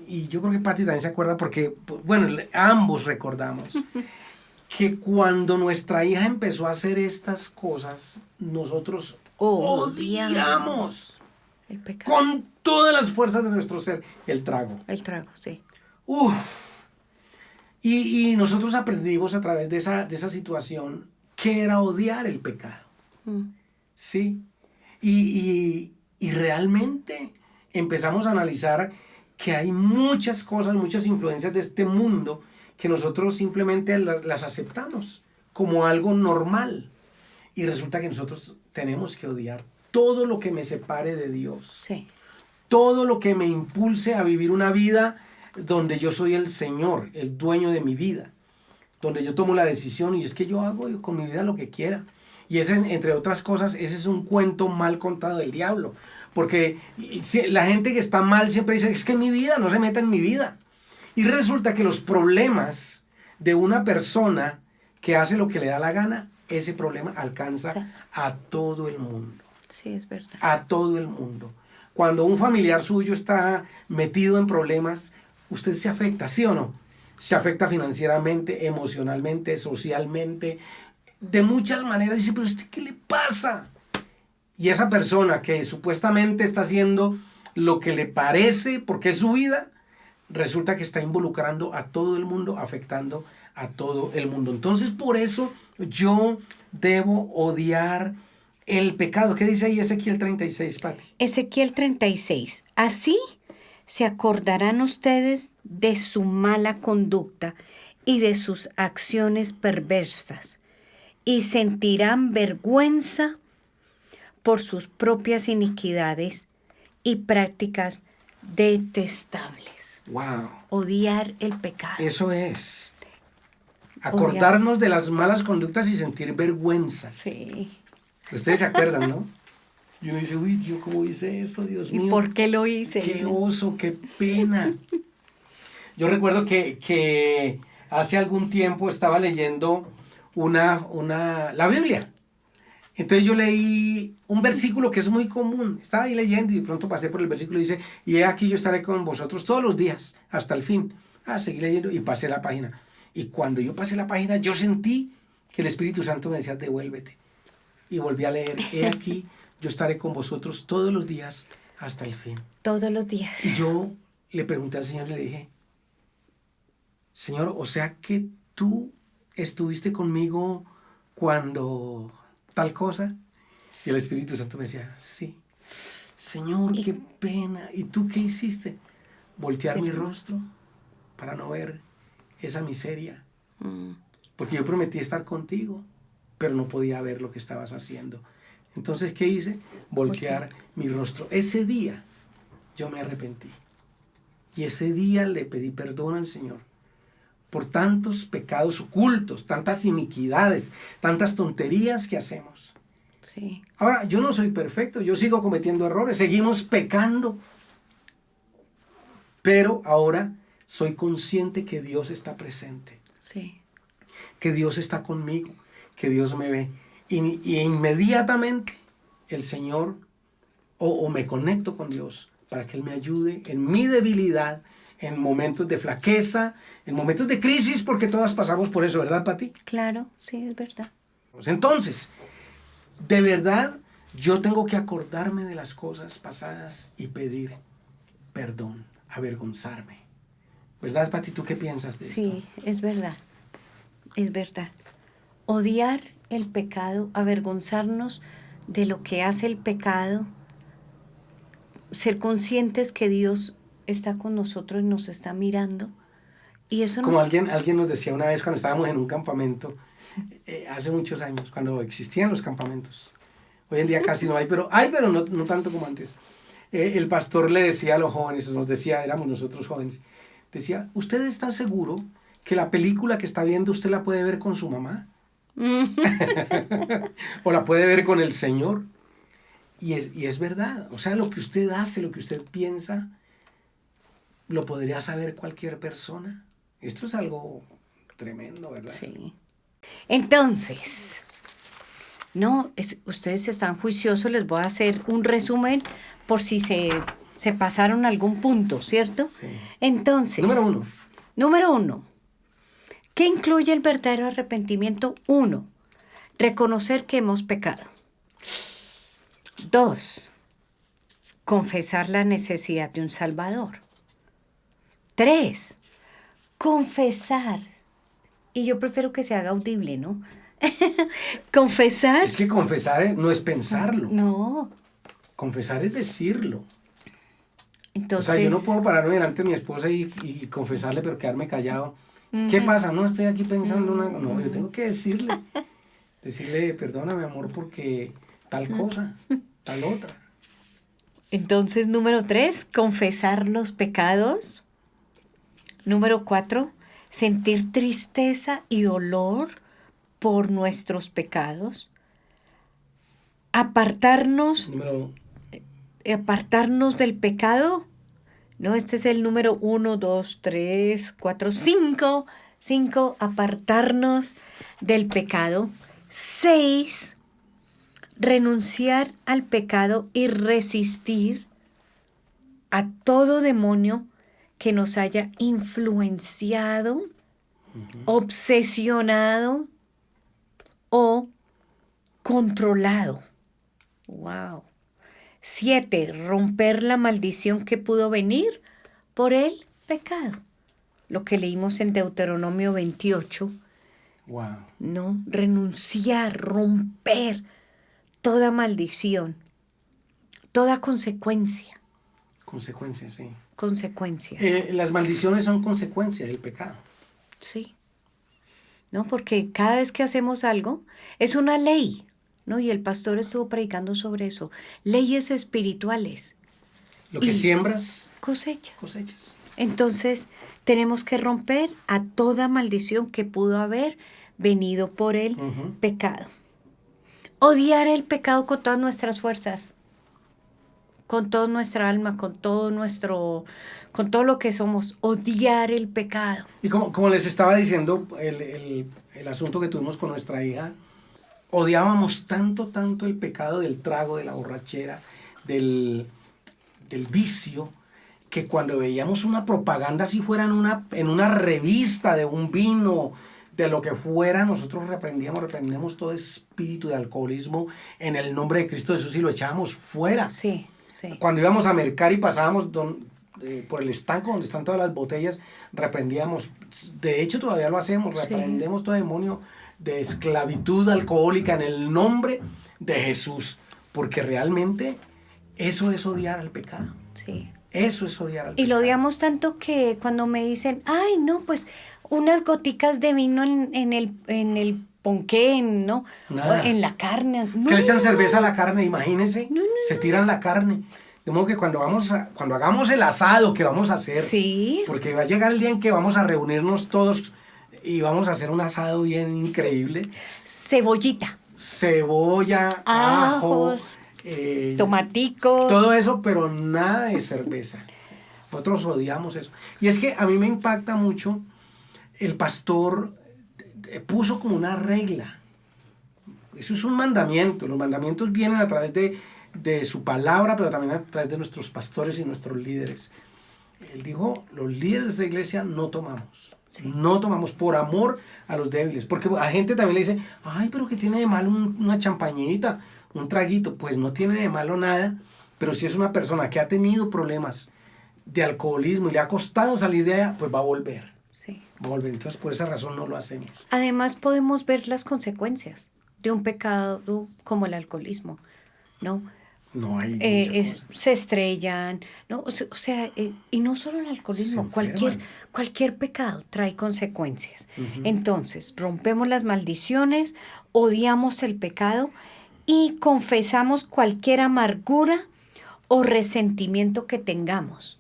y yo creo que Pati también se acuerda porque, bueno, ambos recordamos, que cuando nuestra hija empezó a hacer estas cosas, nosotros odiamos el pecado. Con todas las fuerzas de nuestro ser el trago. El trago, sí. Uf. Y nosotros aprendimos a través de esa situación que era odiar el pecado. Sí. Y realmente empezamos a analizar que hay muchas cosas, muchas influencias de este mundo que nosotros simplemente las aceptamos como algo normal. Y resulta que nosotros tenemos que odiar todo lo que me separe de Dios. Sí. Todo lo que me impulse a vivir una vida donde yo soy el Señor, el dueño de mi vida, donde yo tomo la decisión y es que yo hago con mi vida lo que quiera. Y ese, entre otras cosas, ese es un cuento mal contado del diablo, porque la gente que está mal siempre dice, es que mi vida, no se meta en mi vida. Y resulta que los problemas de una persona que hace lo que le da la gana, ese problema alcanza a todo el mundo. Sí, es verdad. A todo el mundo. Cuando un familiar suyo está metido en problemas, usted se afecta, ¿sí o no? Se afecta financieramente, emocionalmente, socialmente, de muchas maneras. Dice, pero ¿qué le pasa? Y esa persona que supuestamente está haciendo lo que le parece, porque es su vida, resulta que está involucrando a todo el mundo, afectando a todo el mundo. Entonces, por eso yo debo odiar el pecado. ¿Qué dice ahí Ezequiel 36, Pati? Ezequiel 36. Así se acordarán ustedes de su mala conducta y de sus acciones perversas, y sentirán vergüenza por sus propias iniquidades y prácticas detestables. ¡Wow! Odiar el pecado. Eso es. Acordarnos de las malas conductas y sentir vergüenza. Sí. Ustedes se acuerdan, ¿no? Y uno dice, uy, Dios, ¿cómo hice esto, Dios ¿Y mío? por qué lo hice? ¡Qué oso, qué pena! Yo recuerdo que hace algún tiempo estaba leyendo la Biblia. Entonces yo leí un versículo que es muy común. Estaba ahí leyendo y de pronto pasé por el versículo y dice, y he aquí yo estaré con vosotros todos los días, hasta el fin. Seguí leyendo y pasé la página. Y cuando yo pasé la página, yo sentí que el Espíritu Santo me decía, devuélvete. Y volví a leer, he aquí yo estaré con vosotros todos los días hasta el fin. Todos los días. Y yo le pregunté al Señor y le dije, Señor, o sea que tú estuviste conmigo cuando tal cosa. Y el Espíritu Santo me decía, sí. Señor, qué pena. ¿Y tú qué hiciste? Voltear mi rostro para no ver esa miseria. Porque yo prometí estar contigo, pero no podía ver lo que estabas haciendo. Entonces, ¿qué hice? Voltear mi rostro. Ese día yo me arrepentí. Y ese día le pedí perdón al Señor por tantos pecados ocultos, tantas iniquidades, tantas tonterías que hacemos. Sí. Ahora, yo no soy perfecto, yo sigo cometiendo errores, seguimos pecando. Pero ahora soy consciente que Dios está presente, Sí. que Dios está conmigo, que Dios me ve. Y inmediatamente el Señor, o me conecto con Dios para que Él me ayude en mi debilidad, en momentos de flaqueza, en momentos de crisis, porque todas pasamos por eso, ¿verdad, Pati? Claro, sí, es verdad. Entonces, de verdad, yo tengo que acordarme de las cosas pasadas y pedir perdón, avergonzarme. ¿Verdad, Pati? ¿Tú qué piensas de esto? Sí, es verdad. Es verdad. Odiar el pecado, avergonzarnos de lo que hace el pecado, ser conscientes que Dios está con nosotros y nos está mirando. Y eso Como no... alguien nos decía una vez cuando estábamos en un campamento, hace muchos años, cuando existían los campamentos. Hoy en día casi no hay, pero no tanto como antes. El pastor le decía a los jóvenes, nos decía, éramos nosotros jóvenes, decía, ¿usted está seguro que la película que está viendo usted la puede ver con su mamá? ¿O la puede ver con el Señor? Y es verdad, o sea, lo que usted hace, lo que usted piensa, lo podría saber cualquier persona. Esto es algo tremendo, ¿verdad? Sí. Entonces, no, ustedes están juiciosos, les voy a hacer un resumen por si se pasaron algún punto, ¿cierto? Sí. Entonces, Número uno, ¿qué incluye el verdadero arrepentimiento? 1, reconocer que hemos pecado. 2, confesar la necesidad de un Salvador. 3, confesar. Y yo prefiero que se haga audible, ¿no? Confesar. Es que confesar no es pensarlo. No. Confesar es decirlo. Entonces, o sea, yo no puedo pararme delante de mi esposa y confesarle, pero quedarme callado. ¿Qué pasa? No, estoy aquí pensando No, yo tengo que decirle, perdóname, amor, porque tal cosa, tal otra. Entonces, número 3, confesar los pecados. Número 4, sentir tristeza y dolor por nuestros pecados. Apartarnos del pecado. No, este es el número 1, 2, 3, 4, 5. 5, apartarnos del pecado. 6, renunciar al pecado y resistir a todo demonio que nos haya influenciado, obsesionado o controlado. Wow. 7, romper la maldición que pudo venir por el pecado. Lo que leímos en Deuteronomio 28, Wow. ¿no? Renunciar, romper toda maldición, toda consecuencia. Consecuencias, sí. Consecuencias, Las maldiciones son consecuencias del pecado. sí. ¿No? Porque cada vez que hacemos algo, es una ley, ¿no? Y el pastor estuvo predicando sobre eso. Leyes espirituales, Lo que Y- siembras, cosechas. cosechas. Entonces, tenemos que romper a toda maldición que pudo haber venido por el Ujú. pecado. Odiar el pecado con todas nuestras fuerzas, con toda nuestra alma, con todo lo que somos. Odiar el pecado. Y como les estaba diciendo, el asunto que tuvimos con nuestra hija, odiábamos tanto el pecado del trago, de la borrachera, del vicio, que cuando veíamos una propaganda, si fuera en una revista de un vino, de lo que fuera, nosotros reprendíamos todo espíritu de alcoholismo en el nombre de Cristo Jesús y lo echábamos fuera. Sí, sí. Cuando íbamos a mercar y pasábamos por el estanco donde están todas las botellas, reprendíamos. De hecho, todavía lo hacemos, Sí. reprendemos todo demonio de esclavitud alcohólica en el nombre de Jesús, porque realmente eso es odiar al pecado. Sí. Eso es odiar al Y pecado. lo odiamos tanto que cuando me dicen, ay, no, pues unas goticas de vino en el ponqué, ¿no? Nada. O en la carne. No, Que le echan cerveza a la carne, imagínense, No, no, se tiran la carne. De modo que cuando hagamos el asado que vamos a hacer, Sí, porque va a llegar el día en que vamos a reunirnos todos y vamos a hacer un asado bien increíble. cebollita, Cebolla, ajo, Ajos, tomaticos. todo eso, pero nada de cerveza. Nosotros odiamos eso. Y es que a mí me impacta mucho, el pastor puso como una regla. Eso es un mandamiento. Los mandamientos vienen a través de su palabra, pero también a través de nuestros pastores y nuestros líderes. Él dijo, los líderes de la iglesia no tomamos. Sí. No tomamos por amor a los débiles. Porque a gente también le dice, ay, pero ¿qué tiene de malo una champañita, un traguito? Pues no tiene de malo nada, pero si es una persona que ha tenido problemas de alcoholismo y le ha costado salir de allá, pues va a volver. Sí. Va a volver. Entonces, por esa razón no lo hacemos. Además podemos ver las consecuencias de un pecado como el alcoholismo, ¿no? No hay mucha cosa. Se estrellan, ¿no? O sea, y no solo el alcoholismo, Se enferman. cualquier pecado trae consecuencias. Ujú. Entonces, rompemos las maldiciones, odiamos el pecado y confesamos cualquier amargura o resentimiento que tengamos.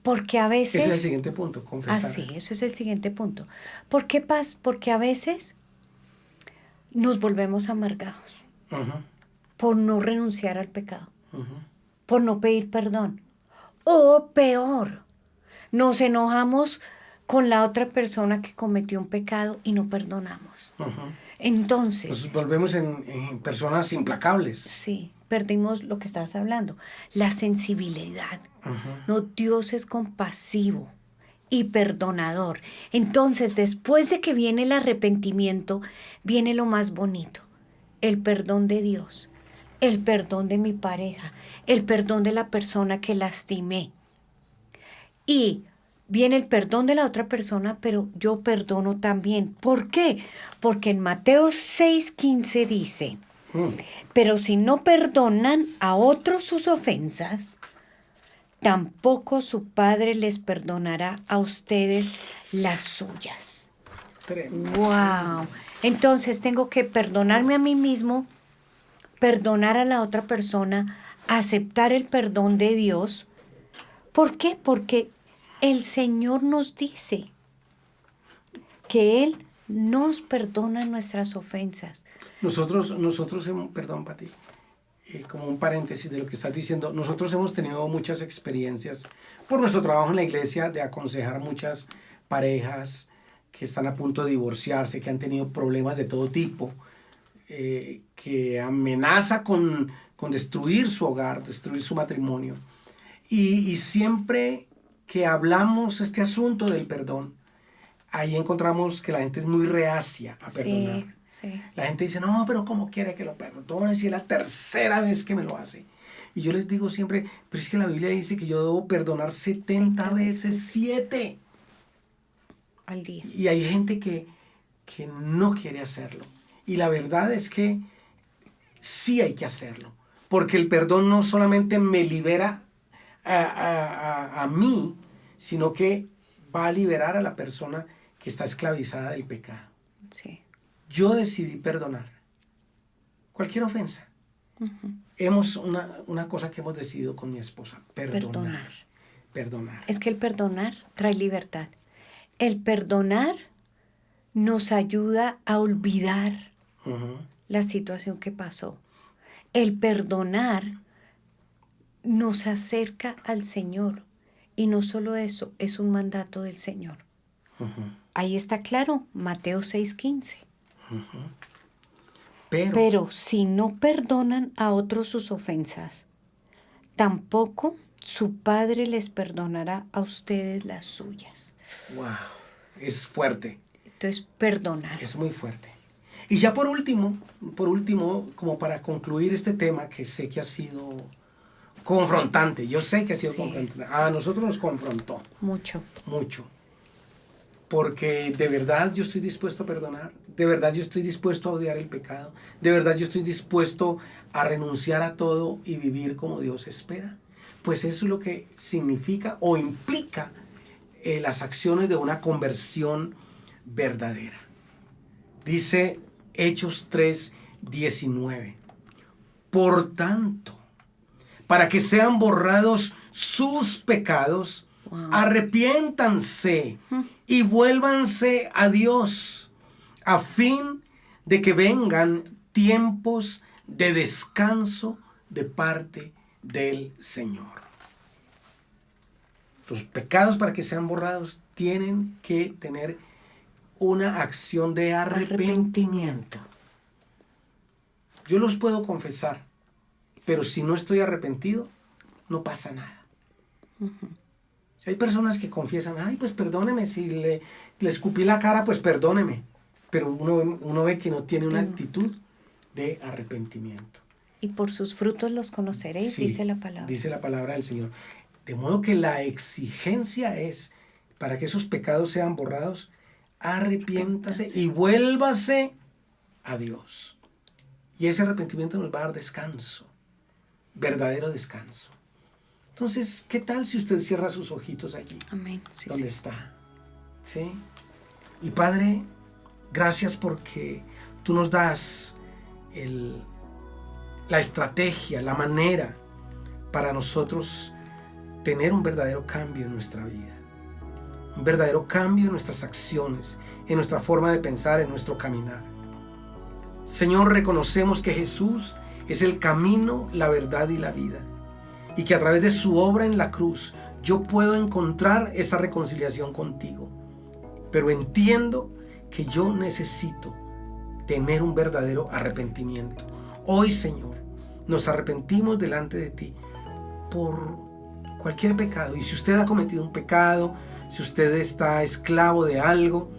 Porque a veces... Ese es el siguiente punto, confesar. Sí, ese es el siguiente punto. ¿Por qué paz? Porque a veces nos volvemos amargados Ujú, por no renunciar al pecado, ujú. por no pedir perdón. O peor, nos enojamos con la otra persona que cometió un pecado y no perdonamos. Ujú. Entonces, Nos volvemos en personas implacables. sí, perdimos lo que estabas hablando, la sensibilidad. Ujú. No, Dios es compasivo y perdonador. Entonces, después de que viene el arrepentimiento, viene lo más bonito, el perdón de Dios, el perdón de mi pareja, el perdón de la persona que lastimé. Y viene el perdón de la otra persona, pero yo perdono también. ¿Por qué? Porque en Mateo 6:15 dice, pero si no perdonan a otros sus ofensas, tampoco su Padre les perdonará a ustedes las suyas. Tremendo. ¡Wow! Entonces tengo que perdonarme a mí mismo, perdonar a la otra persona, aceptar el perdón de Dios. ¿Por qué? Porque el Señor nos dice que Él nos perdona nuestras ofensas. Nosotros hemos, perdón, Pati, como un paréntesis de lo que estás diciendo, nosotros hemos tenido muchas experiencias por nuestro trabajo en la iglesia de aconsejar muchas parejas que están a punto de divorciarse, que han tenido problemas de todo tipo, que amenaza con destruir su hogar, destruir su matrimonio. Y siempre que hablamos este asunto del perdón, ahí encontramos que la gente es muy reacia a perdonar. Sí. La gente dice, no, pero ¿cómo quiere que lo perdone si es la tercera vez que me lo hace? Y yo les digo siempre, pero es que la Biblia dice que yo debo perdonar 70 veces 7. Al día. Y hay gente que no quiere hacerlo. Y la verdad es que sí hay que hacerlo. Porque el perdón no solamente me libera a mí, sino que va a liberar a la persona que está esclavizada del pecado. Sí. Yo decidí perdonar cualquier ofensa. Una cosa que hemos decidido con mi esposa, perdonar. Es que el perdonar trae libertad. El perdonar nos ayuda a olvidar la situación que pasó. El perdonar nos acerca al Señor. Y no solo eso, es un mandato del Señor. Ahí está claro, Mateo 6:15. Pero si no perdonan a otros sus ofensas, tampoco su Padre les perdonará a ustedes las suyas. Wow, es fuerte. Entonces, perdonar. Es muy fuerte. Y ya por último, como para concluir este tema que sé que ha sido confrontante, yo sé que ha sido confrontante, a nosotros nos confrontó. Mucho. Porque de verdad yo estoy dispuesto a perdonar, de verdad yo estoy dispuesto a odiar el pecado, de verdad yo estoy dispuesto a renunciar a todo y vivir como Dios espera. Pues eso es lo que significa o implica las acciones de una conversión verdadera. Dice Hechos 3:19. Por tanto, para que sean borrados sus pecados, arrepiéntanse y vuélvanse a Dios, a fin de que vengan tiempos de descanso de parte del Señor. Los pecados, para que sean borrados, tienen que tener una acción de arrepentimiento. Yo los puedo confesar, pero si no estoy arrepentido, no pasa nada. Si hay personas que confiesan, ay, pues perdóneme, si le escupí la cara, pues perdóneme. Pero uno ve que no tiene una actitud de arrepentimiento. Y por sus frutos los conoceréis, Sí, dice la palabra. Dice la palabra del Señor. De modo que la exigencia es, para que esos pecados sean borrados, arrepiéntase y vuélvase a Dios. Y ese arrepentimiento nos va a dar descanso, verdadero descanso. Entonces, ¿qué tal si usted cierra sus ojitos allí? Amén. Sí, ¿Dónde está? ¿Sí? Y Padre, gracias porque tú nos das la estrategia, la manera para nosotros tener un verdadero cambio en nuestra vida. Un verdadero cambio en nuestras acciones, en nuestra forma de pensar, en nuestro caminar. Señor, reconocemos que Jesús es el camino, la verdad y la vida. Y que a través de su obra en la cruz yo puedo encontrar esa reconciliación contigo. Pero entiendo que yo necesito tener un verdadero arrepentimiento. Hoy, Señor, nos arrepentimos delante de ti por cualquier pecado. Y si usted ha cometido un pecado, si usted está esclavo de algo,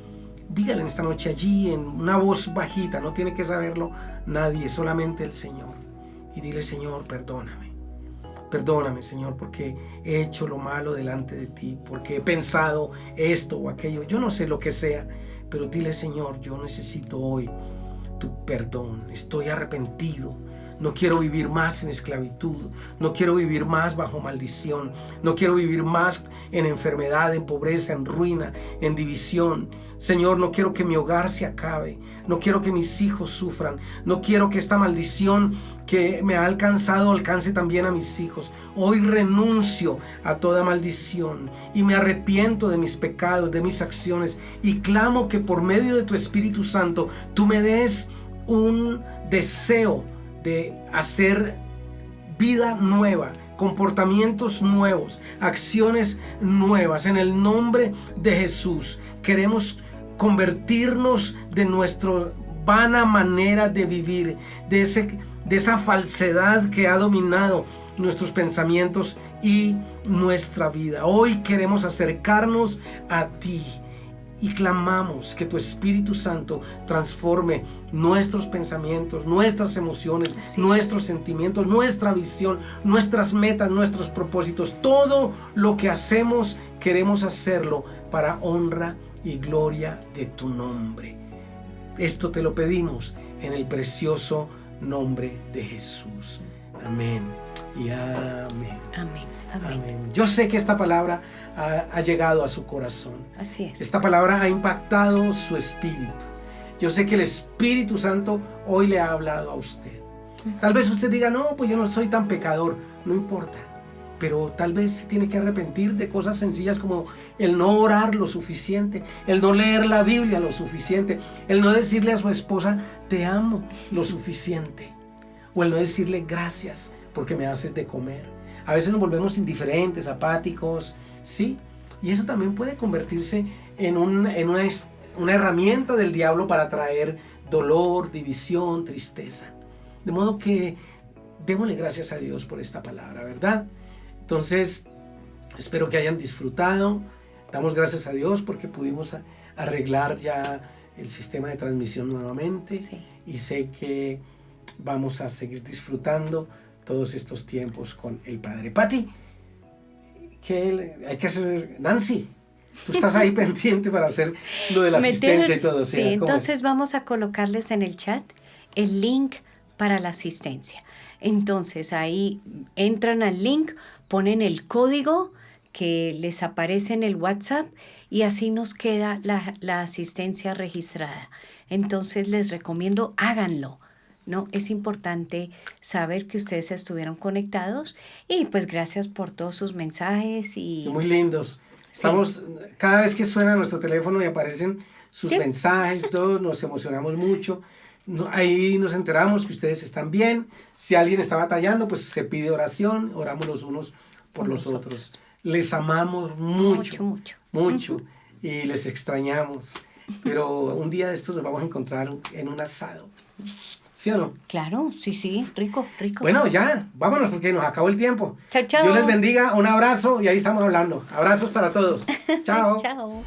dígale en esta noche allí en una voz bajita, no tiene que saberlo nadie, solamente el Señor. Y dile, Señor, perdóname. Perdóname, Señor, porque he hecho lo malo delante de ti, porque he pensado esto o aquello. Yo no sé lo que sea, pero dile, Señor, yo necesito hoy tu perdón. Estoy arrepentido. No quiero vivir más en esclavitud. No quiero vivir más bajo maldición. No quiero vivir más en enfermedad, en pobreza, en ruina, en división. Señor, no quiero que mi hogar se acabe. No quiero que mis hijos sufran. No quiero que esta maldición que me ha alcanzado alcance también a mis hijos. Hoy renuncio a toda maldición y me arrepiento de mis pecados, de mis acciones, y clamo que por medio de tu Espíritu Santo tú me des un deseo de hacer vida nueva, comportamientos nuevos, acciones nuevas. En el nombre de Jesús queremos convertirnos de nuestra vana manera de vivir, de esa falsedad que ha dominado nuestros pensamientos y nuestra vida. Hoy queremos acercarnos a ti y clamamos que tu Espíritu Santo transforme nuestros pensamientos, nuestras emociones, Sí. nuestros sentimientos, nuestra visión, nuestras metas, nuestros propósitos. Todo lo que hacemos queremos hacerlo para honra y gloria de tu nombre. Esto te lo pedimos en el precioso nombre de Jesús. Amén y amén. Amén, amén. Amén. Yo sé que esta palabra ha llegado a su corazón. Así es. Esta palabra ha impactado su espíritu. Yo sé que el Espíritu Santo hoy le ha hablado a usted. Tal vez usted diga, no, pues yo no soy tan pecador. No importa. Pero tal vez se tiene que arrepentir de cosas sencillas como el no orar lo suficiente, el no leer la Biblia lo suficiente, el no decirle a su esposa, te amo lo suficiente. O el no decirle gracias porque me haces de comer. A veces nos volvemos indiferentes, apáticos, ¿sí? Y eso también puede convertirse en una herramienta del diablo para traer dolor, división, tristeza. De modo que démosle gracias a Dios por esta palabra, ¿verdad? Entonces, espero que hayan disfrutado. Damos gracias a Dios porque pudimos arreglar ya el sistema de transmisión nuevamente. Sí. Y sé que vamos a seguir disfrutando todos estos tiempos con el Padre. Pati, ¿qué hay que hacer? Nancy, tú estás ahí pendiente para hacer lo de la asistencia y todo. Sí, entonces vamos a colocarles en el chat el link para la asistencia. Entonces ahí entran al link, ponen el código que les aparece en el WhatsApp y así nos queda la asistencia registrada. Entonces les recomiendo, háganlo. ¿No? Es importante saber que ustedes estuvieron conectados y pues gracias por todos sus mensajes. Y son muy lindos. Estamos, cada vez que suena nuestro teléfono y aparecen sus Sí. mensajes, todos nos emocionamos mucho. Ahí nos enteramos que ustedes están bien. Si alguien está batallando, pues se pide oración, oramos los unos por los otros. Les amamos mucho, mucho. Ujú. Y les extrañamos. Pero un día de estos nos vamos a encontrar en un asado. ¿Sí o no? Claro, sí, rico. Bueno, ya, vámonos porque nos acabó el tiempo. Chao. Dios les bendiga, un abrazo y ahí estamos hablando. Abrazos para todos. Chao. Chao.